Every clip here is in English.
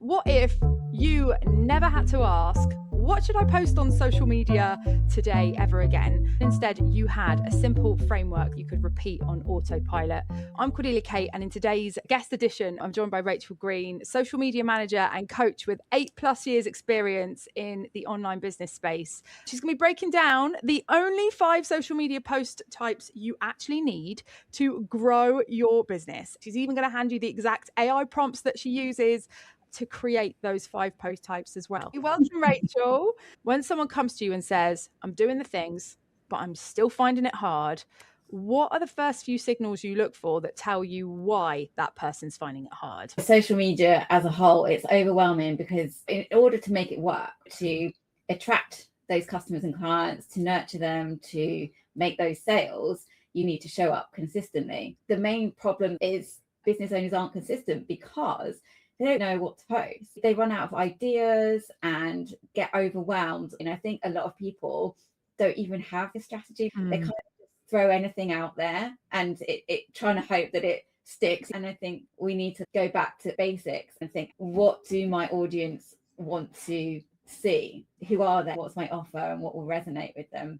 What if you never had to ask, what should I post on social media today ever again? Instead, you had a simple framework you could repeat on autopilot. I'm Cordelia Kate, and in today's guest edition, I'm joined by Rachel Green, social media manager and coach with 8+ years experience in the online business space. She's going to be breaking down the only 5 social media post types you actually need to grow your business. She's even going to hand you the exact AI prompts that she uses to create those 5 post types as well. Welcome, Rachel. When someone comes to you and says, I'm doing the things, but I'm still finding it hard, what are the first few signals you look for that tell you why that person's finding it hard? Social media as a whole, it's overwhelming because in order to make it work, to attract those customers and clients, to nurture them, to make those sales, you need to show up consistently. The main problem is business owners aren't consistent because they don't know what to post. They run out of ideas and get overwhelmed. And I think a lot of people don't even have a strategy. They kind of just throw anything out there and it trying to hope that it sticks. And I think we need to go back to basics and think, what do my audience want to see? Who are they? What's my offer and what will resonate with them?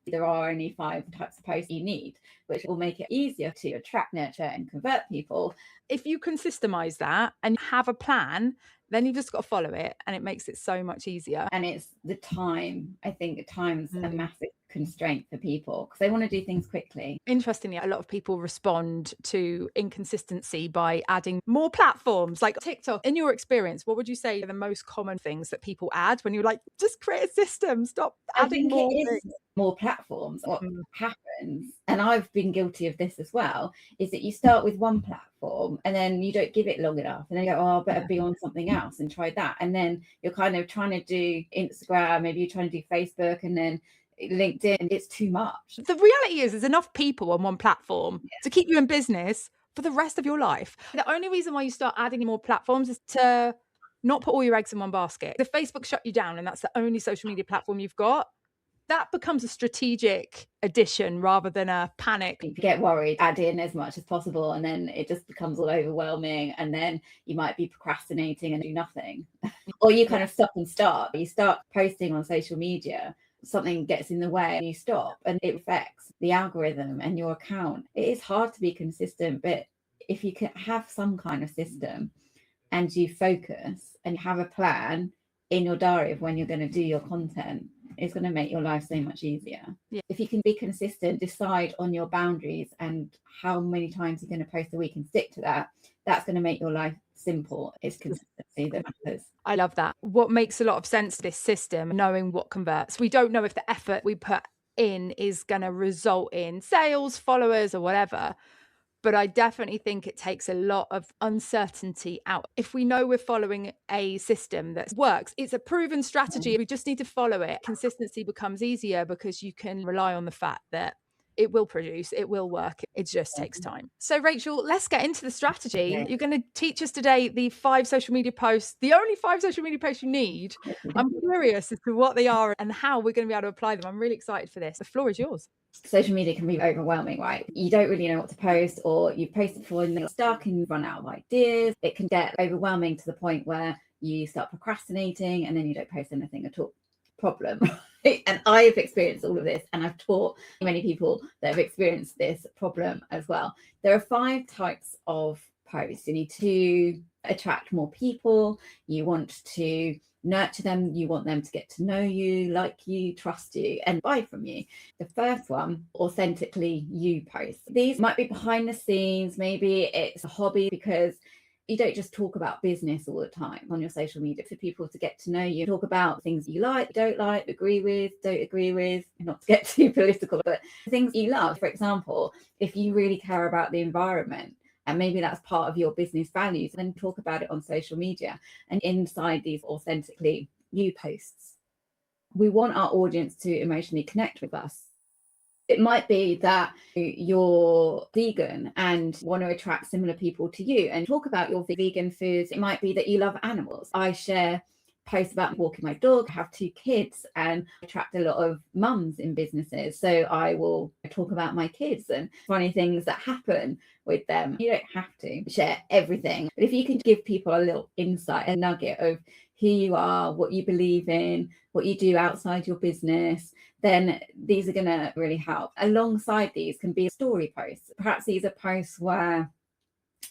There are only 5 types of posts you need, which will make it easier to attract, nurture, and convert people. If you can systemize that and have a plan, then you've just got to follow it, and it makes it so much easier. And it's the time. I think time's a massive constraint for people because they want to do things quickly. Interestingly, a lot of people respond to inconsistency by adding more platforms like TikTok. In your experience, what would you say are the most common things that people add when you're like, just create a system, stop adding more things? More platforms. What happens, and I've been guilty of this as well, is that you start with one platform and then you don't give it long enough and then you go, oh, I better be on something else and try that. And then you're kind of trying to do Instagram, maybe you're trying to do Facebook and then LinkedIn. It's too much. The reality is there's enough people on one platform to keep you in business for the rest of your life. The only reason why you start adding more platforms is to not put all your eggs in one basket. If Facebook shut you down and that's the only social media platform you've got, that becomes a strategic addition rather than a panic. You get worried, add in as much as possible, and then it just becomes all overwhelming. And then you might be procrastinating and do nothing. Or you kind of stop and start. You start posting on social media, something gets in the way, and you stop, and it affects the algorithm and your account. It is hard to be consistent, but if you can have some kind of system and you focus and you have a plan in your diary of when you're going to do your content, it's going to make your life so much easier. If you can be consistent, decide on your boundaries and how many times you're going to post a week and stick to that, that's going to make your life simple. It's consistency that matters. I love that. What makes a lot of sense, this system, knowing what converts. We don't know if the effort we put in is going to result in sales, followers, or whatever. But I definitely think it takes a lot of uncertainty out. If we know we're following a system that works, it's a proven strategy. We just need to follow it. Consistency becomes easier because you can rely on the fact that it will produce, it will work. It just takes time. So Rachel, let's get into the strategy. Okay. You're going to teach us today the 5 social media posts, the only 5 social media posts you need. I'm curious as to what they are and how we're going to be able to apply them. I'm really excited for this. The floor is yours. Social media can be overwhelming, right? You don't really know what to post, or you post before and you're stuck and you run out of ideas. It can get overwhelming to the point where you start procrastinating and then you don't post anything at all. Problem. And I've experienced all of this, and I've taught many people that have experienced this problem as well. There are 5 types of posts. You need to attract more people. You want to nurture them. You want them to get to know you, like you, trust you, and buy from you. The first one, authentically you posts. These might be behind the scenes. Maybe it's a hobby because you don't just talk about business all the time on your social media. For people to get to know you, talk about things you like, don't like, agree with, don't agree with, not to get too political, but things you love. For example, if you really care about the environment, and maybe that's part of your business values, then talk about it on social media. And inside these authentically you posts, we want our audience to emotionally connect with us. It might be that you're vegan and want to attract similar people to you and talk about your vegan foods. It might be that you love animals. I share post about walking my dog. I have 2 kids and attract a lot of mums in businesses. So I will talk about my kids and funny things that happen with them. You don't have to share everything. But if you can give people a little insight, a nugget of who you are, what you believe in, what you do outside your business, then these are going to really help. Alongside these can be story posts. Perhaps these are posts where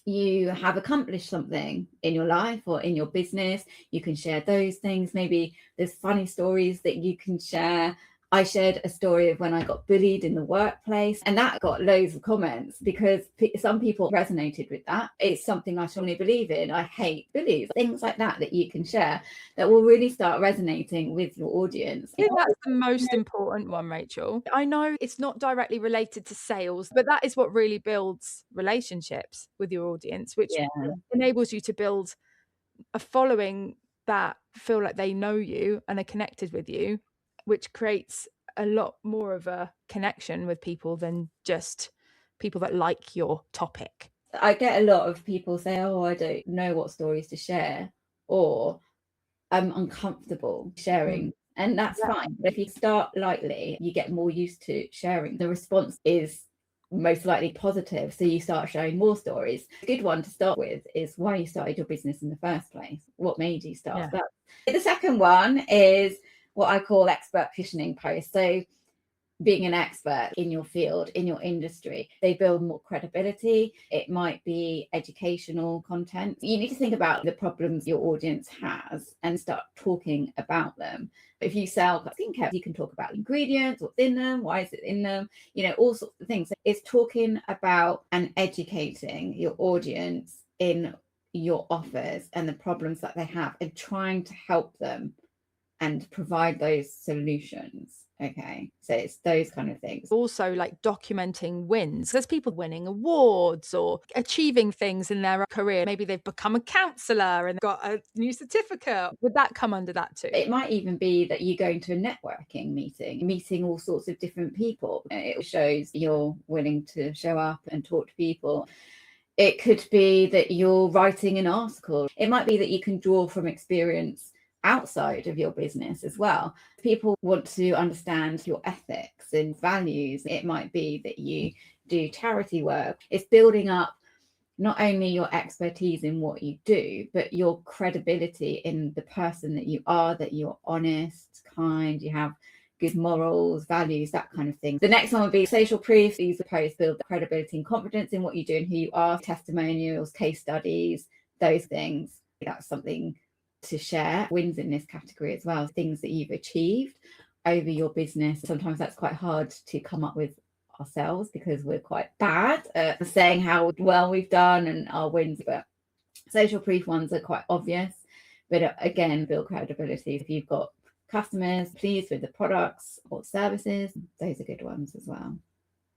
you have accomplished something in your life or in your business. You can share those things. Maybe there's funny stories that you can share. I shared a story of when I got bullied in the workplace, and that got loads of comments because some people resonated with that. It's something I strongly believe in. I hate bullies. Things like that you can share that will really start resonating with your audience. I think that's the most important one, Rachel. I know it's not directly related to sales, but that is what really builds relationships with your audience, which enables you to build a following that feel like they know you and are connected with you, which creates a lot more of a connection with people than just people that like your topic. I get a lot of people say, oh, I don't know what stories to share, or I'm uncomfortable sharing. And that's fine. But if you start lightly, you get more used to sharing. The response is most likely positive. So you start sharing more stories. A good one to start with is why you started your business in the first place. What made you start that? The second one is what I call expert positioning posts. So being an expert in your field, in your industry, they build more credibility. It might be educational content. You need to think about the problems your audience has and start talking about them. If you sell skincare, you can talk about ingredients, what's in them, why is it in them, all sorts of things. It's talking about and educating your audience in your offers and the problems that they have and trying to help them and provide those solutions. Okay, so it's those kind of things. Also, like documenting wins. There's people winning awards or achieving things in their career. Maybe they've become a counsellor and got a new certificate. Would that come under that too? It might even be that you go into a networking meeting, meeting all sorts of different people. It shows you're willing to show up and talk to people. It could be that you're writing an article. It might be that you can draw from experience outside of your business as well. People want to understand your ethics and values. It might be that you do charity work. It's building up not only your expertise in what you do, but your credibility in the person that you are, that you're honest, kind, you have good morals, values, that kind of thing. The next one would be social proof. These posts build credibility and confidence in what you do and who you are, testimonials, case studies, those things. That's something to share. Wins in this category as well, things that you've achieved over your business. Sometimes that's quite hard to come up with ourselves because we're quite bad at saying how well we've done and our wins, but social proof ones are quite obvious, but again, build credibility. If you've got customers pleased with the products or services, those are good ones as well.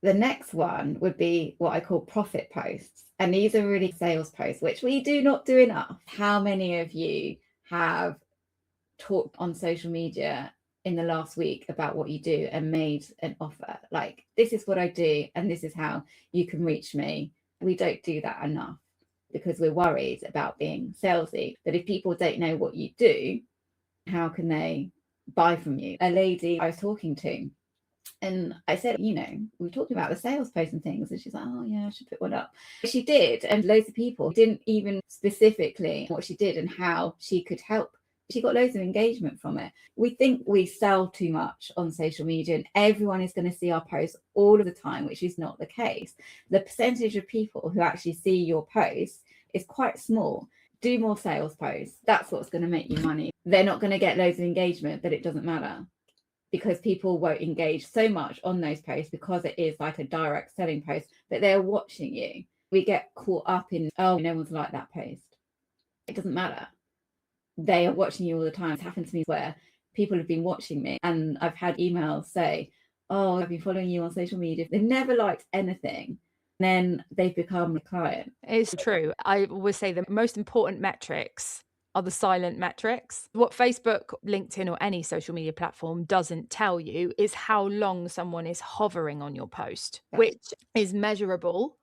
The next one would be what I call profit posts, and these are really sales posts, which we do not do enough. How many of you have talked on social media in the last week about what you do and made an offer like, this is what I do and this is how you can reach me? We don't do that enough because we're worried about being salesy. But if people don't know what you do, how can they buy from you? A lady I was talking to, and I said, we were talking about the sales post and things. And she's like, oh, yeah, I should put one up. She did. And loads of people didn't even specifically what she did and how she could help. She got loads of engagement from it. We think we sell too much on social media and everyone is going to see our posts all of the time, which is not the case. The percentage of people who actually see your posts is quite small. Do more sales posts. That's what's going to make you money. They're not going to get loads of engagement, but it doesn't matter, because people won't engage so much on those posts because it is like a direct selling post, but they're watching you. We get caught up in, oh, no one's liked that post. It doesn't matter. They are watching you all the time. It's happened to me where people have been watching me and I've had emails say, oh, I've been following you on social media. They've never liked anything. Then they've become a client. It's true. I always say the most important metrics are the silent metrics. What Facebook, LinkedIn, or any social media platform doesn't tell you is how long someone is hovering on your post, which is measurable,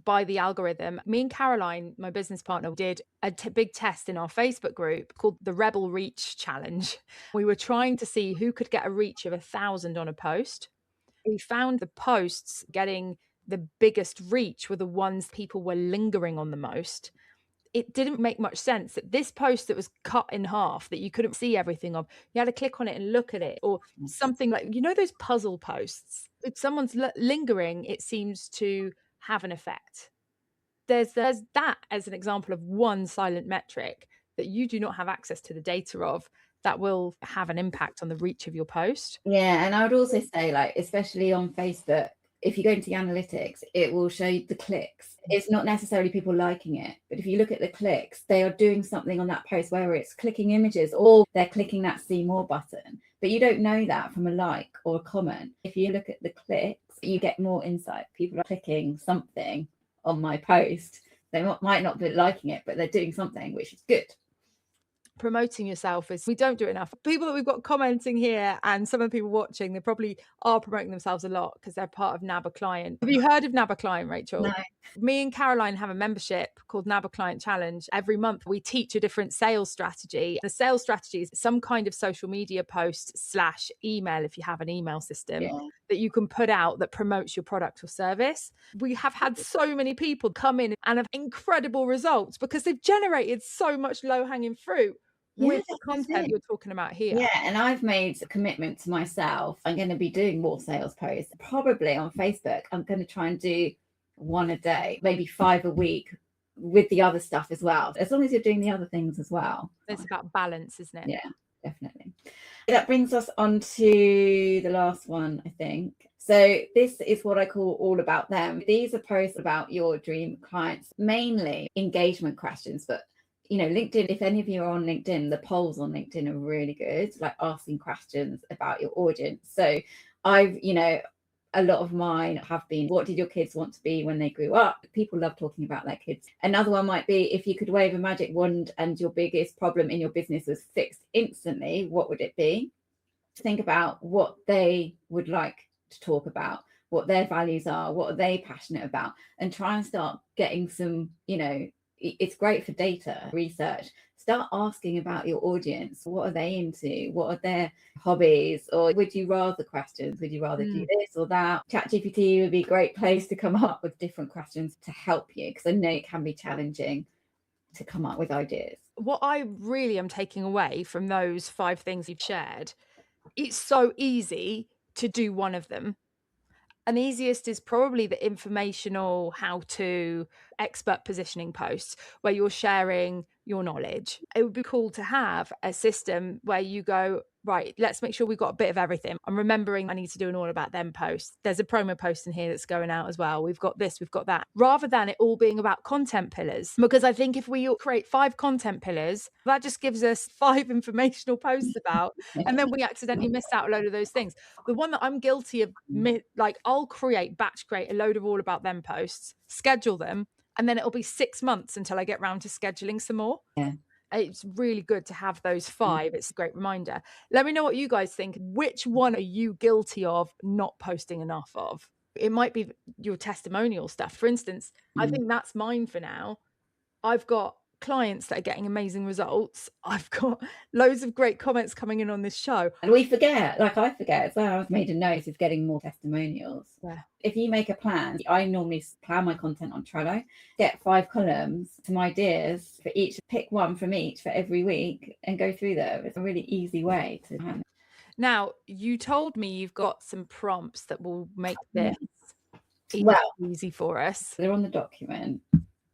by the algorithm. Me and Caroline, my business partner, did a big test in our Facebook group called the Rebel Reach Challenge. We were trying to see who could get a reach of 1,000 on a post. We found the posts getting the biggest reach were the ones people were lingering on the most. It didn't make much sense that this post that was cut in half, that you couldn't see everything of, you had to click on it and look at it, or something like, those puzzle posts. If someone's lingering, it seems to have an effect. There's that as an example of one silent metric that you do not have access to the data of that will have an impact on the reach of your post. Yeah, and I would also say, like, especially on Facebook, if you go into the analytics, it will show you the clicks. It's not necessarily people liking it, but if you look at the clicks, they are doing something on that post, whether it's clicking images or they're clicking that see more button. But you don't know that from a like or a comment. If you look at the clicks, you get more insight. People are clicking something on my post. They might not be liking it, but they're doing something, which is good. Promoting yourself is, we don't do it enough. People that we've got commenting here and some of the people watching, they probably are promoting themselves a lot because they're part of NABA Client. Have you heard of NABA Client, Rachel? No. Me and Caroline have a membership called NABA Client Challenge. Every month we teach a different sales strategy. The sales strategy is some kind of social media post / email, if you have an email system, that you can put out that promotes your product or service. We have had so many people come in and have incredible results because they've generated so much low-hanging fruit with the content you're talking about here. Yeah, and I've made a commitment to myself. I'm going to be doing more sales posts. Probably on Facebook, I'm going to try and do 1 a day, maybe 5 a week, with the other stuff as well. As long as you're doing the other things as well. It's about balance, isn't it? Yeah, definitely. That brings us on to the last one, I think. So this is what I call all about them. These are posts about your dream clients, mainly engagement questions, but LinkedIn, if any of you are on LinkedIn, the polls on LinkedIn are really good, like asking questions about your audience. So I've, a lot of mine have been, what did your kids want to be when they grew up? People love talking about their kids. Another one might be, if you could wave a magic wand and your biggest problem in your business was fixed instantly, what would it be? Think about what they would like to talk about, what their values are, what are they passionate about, and try and start getting some, it's great for data research. Start asking about your audience. What are they into? What are their hobbies? Or would you rather questions? Would you rather do this or that? ChatGPT would be a great place to come up with different questions to help you, because I know it can be challenging to come up with ideas. What I really am taking away from those 5 things you've shared, it's so easy to do one of them. And easiest is probably the informational how-to expert positioning posts where you're sharing your knowledge. It would be cool to have a system where you go, right, let's make sure we've got a bit of everything. I'm remembering I need to do an all about them post. There's a promo post in here that's going out as well. We've got this, we've got that, rather than it all being about content pillars. Because I think if we create 5 content pillars, that just gives us 5 informational posts about, and then we accidentally miss out a load of those things. The one that I'm guilty of, like, I'll batch create a load of all about them posts, schedule them, and then it'll be 6 months until I get round to scheduling some more. Yeah. It's really good to have those 5. It's a great reminder. Let me know what you guys think. Which one are you guilty of not posting enough of? It might be your testimonial stuff. For instance, I think that's mine for now. I've got clients that are getting amazing results. I've got loads of great comments coming in on this show. And we forget, like I forget as well, I've made a note of getting more testimonials. Yeah. If you make a plan, I normally plan my content on Trello, get 5 columns, some ideas for each, pick one from each for every week and go through them. It's a really easy way to handle. Now, you told me you've got some prompts that will make this easy for us. They're on the document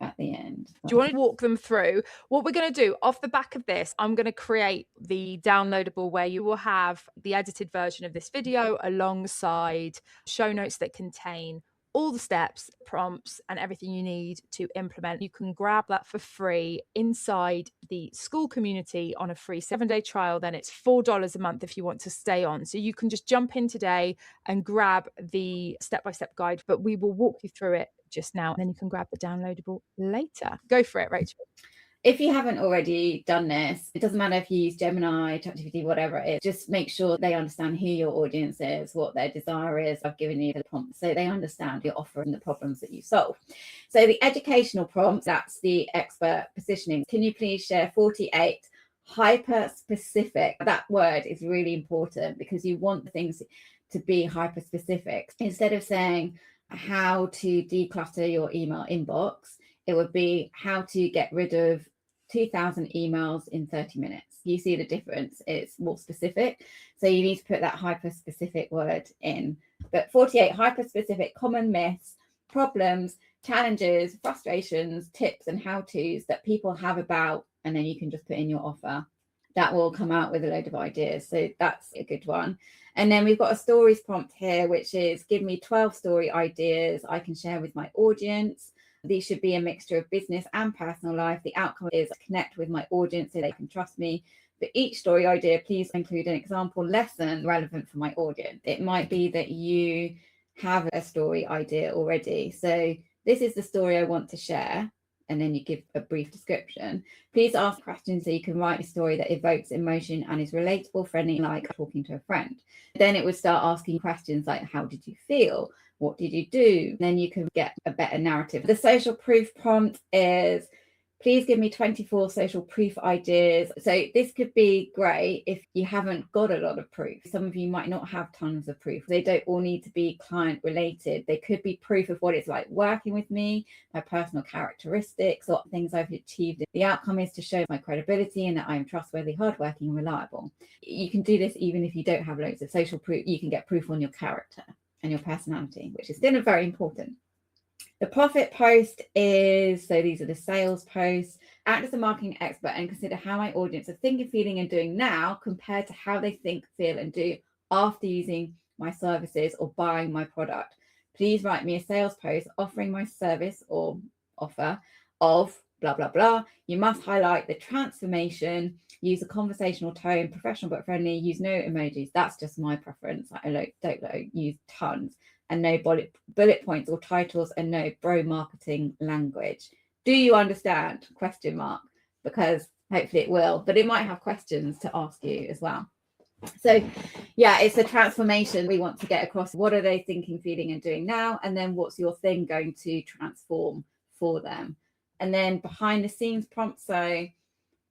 at the end. Do you want to walk them through what we're going to do? Off the back of this, I'm going to create the downloadable where you will have the edited version of this video alongside show notes that contain all the steps, prompts, and everything you need to implement. You can grab that for free inside the school community on a free 7-day trial. Then it's $4 a month if you want to stay on. So you can just jump in today and grab the step-by-step guide, but we will walk you through it just now, and then you can grab the downloadable later. Go for it, Rachel. If you haven't already done this, it doesn't matter if you use Gemini, ChatGPT, whatever it is, just make sure they understand who your audience is, what their desire is. I've given you the prompt so they understand your offer and the problems that you solve. So the educational prompt, that's the expert positioning. Can you please share 48 hyper specific? That word is really important because you want things to be hyper specific. Instead of saying how to declutter your email inbox, it would be how to get rid of 2,000 emails in 30 minutes. You see the difference? It's more specific. So you need to put that hyper specific word in. But 48 hyper specific common myths, problems, challenges, frustrations, tips, and how-tos that people have about, and then you can just put in your offer. That will come out with a load of ideas. So that's a good one. And then we've got a stories prompt here, which is give me 12 story ideas I can share with my audience. These should be a mixture of business and personal life. The outcome is connect with my audience so they can trust me. For each story idea, please include an example lesson relevant for my audience. It might be that you have a story idea already. So this is the story I want to share. And then you give a brief description. Please ask questions so you can write a story that evokes emotion and is relatable, friendly, like talking to a friend. Then it would start asking questions like, how did you feel? What did you do? Then you can get a better narrative. The social proof prompt is, please give me 24 social proof ideas. So this could be great if you haven't got a lot of proof. Some of you might not have tons of proof. They don't all need to be client related. They could be proof of what it's like working with me, my personal characteristics, or things I've achieved. The outcome is to show my credibility and that I am trustworthy, hardworking, and reliable. You can do this even if you don't have loads of social proof. You can get proof on your character and your personality, which is still very important. The profit post is, so these are the sales posts. Act as a marketing expert and consider how my audience are thinking, feeling, and doing now compared to how they think, feel, and do after using my services or buying my product. Please write me a sales post offering my service or offer of blah, blah, blah. You must highlight the transformation, use a conversational tone, professional but friendly, use no emojis. That's just my preference. I don't use tons. And no bullet points or titles, and no bro marketing language. Do you understand? Question mark. Because hopefully it will, but it might have questions to ask you as well. So yeah, it's a transformation we want to get across. What are they thinking, feeling, and doing now? And then what's your thing going to transform for them? And then behind the scenes prompts. So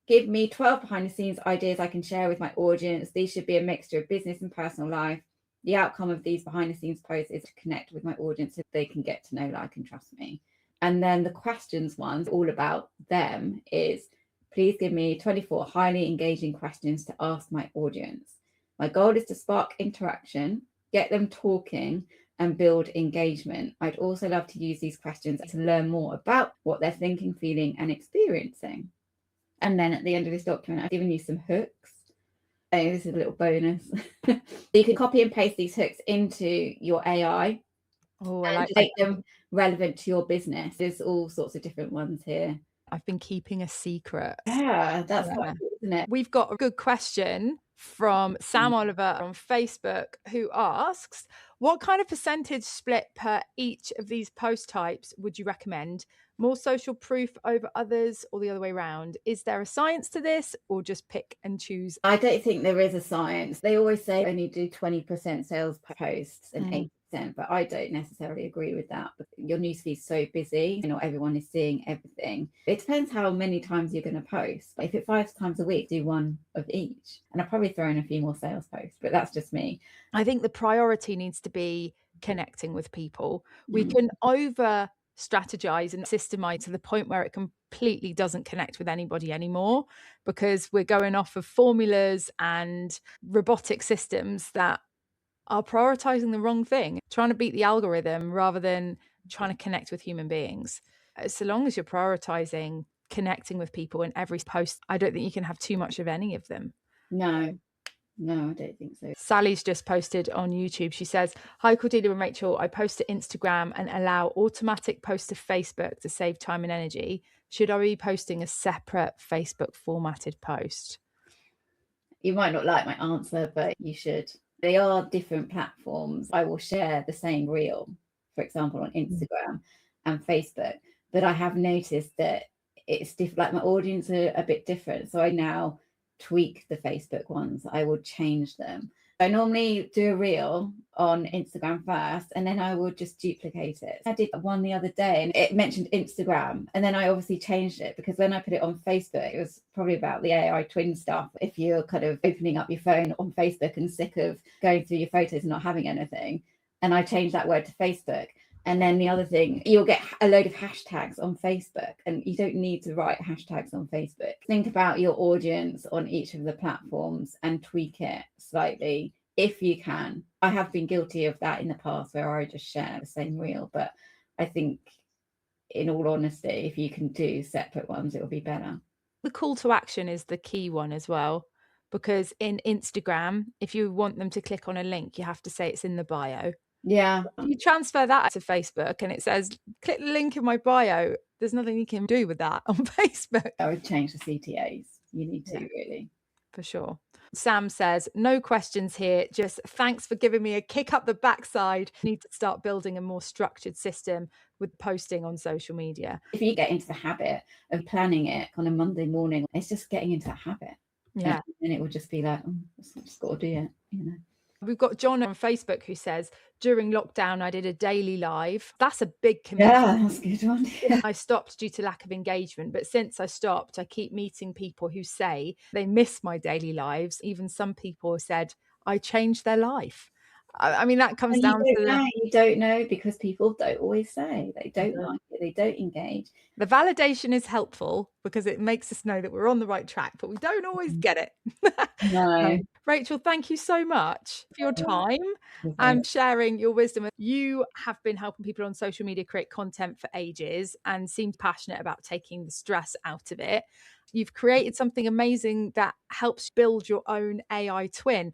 give me 12 behind the scenes ideas I can share with my audience. These should be a mixture of business and personal life. The outcome of these behind the scenes posts is to connect with my audience so they can get to know, like, and trust me. And then the questions ones, all about them, is please give me 24 highly engaging questions to ask my audience. My goal is to spark interaction, get them talking, and build engagement. I'd also love to use these questions to learn more about what they're thinking, feeling, and experiencing. And then at the end of this document, I've given you some hooks. So this is a little bonus. You can copy and paste these hooks into your AI and make them relevant to your business. There's all sorts of different ones here. I've been keeping a secret. Yeah, that's quite cool, isn't it? We've got a good question from Sam Oliver on Facebook, who asks, what kind of percentage split per each of these post types would you recommend? More social proof over others, or the other way around? Is there a science to this, or just pick and choose? I don't think there is a science. They always say only do 20% sales posts and 80%, but I don't necessarily agree with that. Your newsfeed is so busy, not everyone is seeing everything. It depends how many times you're going to post. If it's 5 times a week, do one of each. And I'll probably throw in a few more sales posts, but that's just me. I think the priority needs to be connecting with people. We can over strategize and systemize to the point where it completely doesn't connect with anybody anymore, because we're going off of formulas and robotic systems that are prioritizing the wrong thing, trying to beat the algorithm rather than trying to connect with human beings. So long as you're prioritizing connecting with people in every post, I don't think you can have too much of any of them. No, I don't think so. Sally's just posted on YouTube. She says, hi, Cordelia and Rachel. I post to Instagram and allow automatic posts to Facebook to save time and energy. Should I be posting a separate Facebook formatted post? You might not like my answer, but you should. They are different platforms. I will share the same reel, for example, on Instagram and Facebook. But I have noticed that it's different. Like my audience are a bit different. So I now tweak the Facebook ones. I will change them. I normally do a reel on Instagram first, and then I would just duplicate it. I did one the other day and it mentioned Instagram, and then I obviously changed it because when I put it on Facebook, it was probably about the AI twin stuff. If you're kind of opening up your phone on Facebook and sick of going through your photos and not having anything, and I changed that word to Facebook. And then the other thing, you'll get a load of hashtags on Facebook, and you don't need to write hashtags on Facebook. Think about your audience on each of the platforms and tweak it slightly if you can. I have been guilty of that in the past where I just share the same reel, but I think in all honesty, if you can do separate ones, it will be better. The call to action is the key one as well, because in Instagram, if you want them to click on a link, you have to say it's in the bio. Yeah. You transfer that to Facebook and it says, click the link in my bio. There's nothing you can do with that on Facebook. I would change the CTAs. You need to, really. For sure. Sam says, no questions here. Just thanks for giving me a kick up the backside. Need to start building a more structured system with posting on social media. If you get into the habit of planning it on a Monday morning, it's just getting into a habit. Yeah. And it would just be like, just got to do it, you know. We've got John on Facebook who says, during lockdown, I did a daily live. That's a big commitment. Yeah, that's a good one. Yeah. I stopped due to lack of engagement, but since I stopped, I keep meeting people who say they miss my daily lives. Even some people have said I changed their life. I mean, that comes down to you don't know, because people don't always say they don't like it, they don't engage. The validation is helpful because it makes us know that we're on the right track, but we don't always get it. No. Rachel, thank you so much for your time and sharing your wisdom. You have been helping people on social media create content for ages and seemed passionate about taking the stress out of it. You've created something amazing that helps build your own AI twin.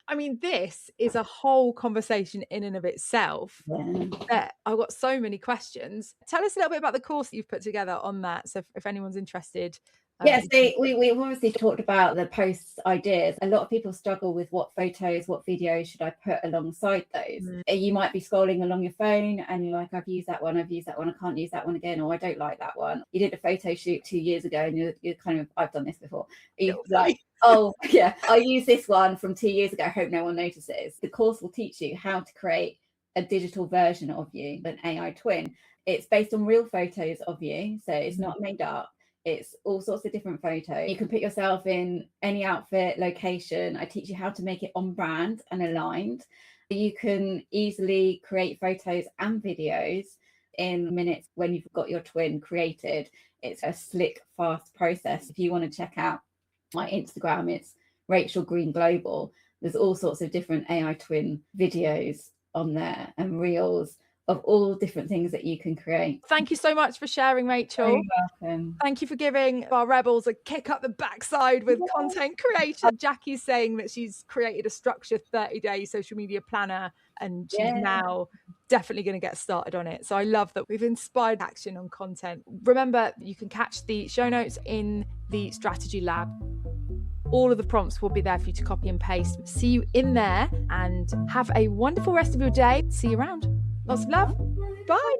I mean, this is a whole conversation in and of itself. Yeah. I've got so many questions. Tell us a little bit about the course that you've put together on that. So if anyone's interested. Yes, we've obviously talked about the posts ideas. A lot of people struggle with what photos, what videos should I put alongside those. You might be scrolling along your phone and you're like, I've used that one, I can't use that one again, or I don't like that one. You did a photo shoot 2 years ago and you're kind of, I've done this before. You're like, oh yeah, I use this one from 2 years ago, I hope no one notices. The course will teach you how to create a digital version of you, an AI twin. It's based on real photos of you, so it's not made up. It's all sorts of different photos. You can put yourself in any outfit, location. I teach you how to make it on brand and aligned. You can easily create photos and videos in minutes when you've got your twin created. It's a slick, fast process. If you want to check out my Instagram, it's Rachel Green Global. There's all sorts of different AI twin videos on there and reels of all different things that you can create. Thank you so much for sharing, Rachel. You're welcome. Thank you for giving our rebels a kick up the backside with content creation. Jackie's saying that she's created a structured 30-day social media planner and she's now definitely going to get started on it. So I love that we've inspired action on content. Remember, you can catch the show notes in the Strategy Lab. All of the prompts will be there for you to copy and paste. See you in there and have a wonderful rest of your day. See you around. Lots of love. Bye.